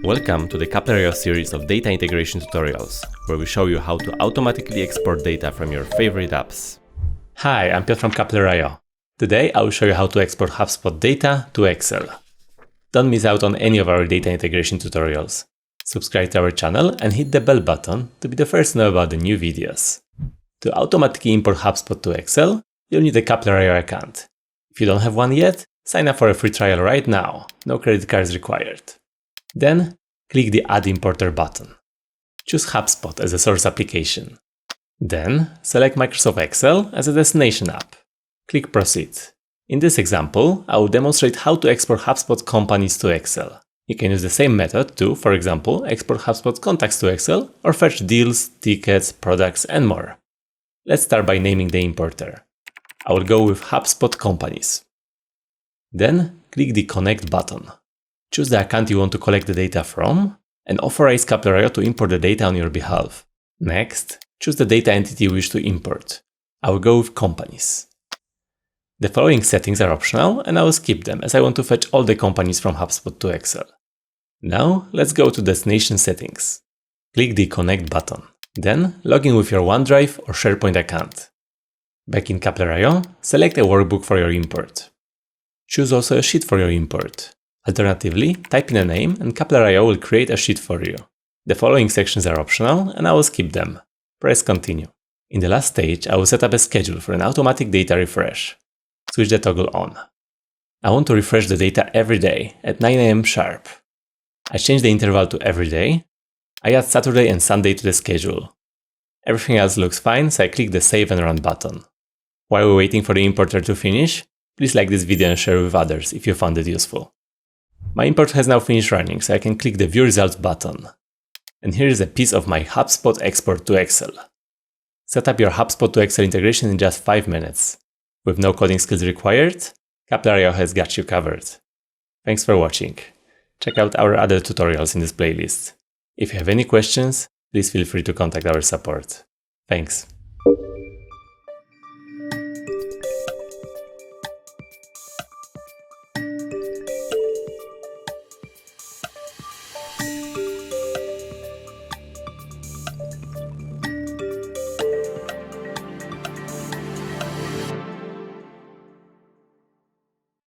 Welcome to the Coupler.io series of data integration tutorials, where we show you how to automatically export data from your favorite apps. Hi, I'm Piotr from Coupler.io. Today I will show you how to export HubSpot data to Excel. Don't miss out on any of our data integration tutorials. Subscribe to our channel and hit the bell button to be the first to know about the new videos. To automatically import HubSpot to Excel, you'll need a Coupler.io account. If you don't have one yet, sign up for a free trial right now. No credit cards required. Then, click the Add Importer button. Choose HubSpot as a source application. Then, select Microsoft Excel as a destination app. Click Proceed. In this example, I will demonstrate how to export HubSpot companies to Excel. You can use the same method to, for example, export HubSpot contacts to Excel or fetch deals, tickets, products, and more. Let's start by naming the importer. I will go with HubSpot companies. Then, click the Connect button. Choose the account you want to collect the data from and authorize Coupler.io to import the data on your behalf. Next, choose the data entity you wish to import. I will go with companies. The following settings are optional and I will skip them as I want to fetch all the companies from HubSpot to Excel. Now, let's go to Destination Settings. Click the Connect button. Then, log in with your OneDrive or SharePoint account. Back in Coupler.io, select a workbook for your import. Choose also a sheet for your import. Alternatively, type in a name and Coupler.io will create a sheet for you. The following sections are optional and I will skip them. Press Continue. In the last stage, I will set up a schedule for an automatic data refresh. Switch the toggle on. I want to refresh the data every day at 9 AM sharp. I change the interval to every day. I add Saturday and Sunday to the schedule. Everything else looks fine, so I click the Save and Run button. While we're waiting for the importer to finish, please like this video and share with others if you found it useful. My import has now finished running, so I can click the View Results button. And here is a piece of my HubSpot export to Excel. Set up your HubSpot to Excel integration in just 5 minutes. With no coding skills required, Coupler.io has got you covered. Thanks for watching. Check out our other tutorials in this playlist. If you have any questions, please feel free to contact our support. Thanks.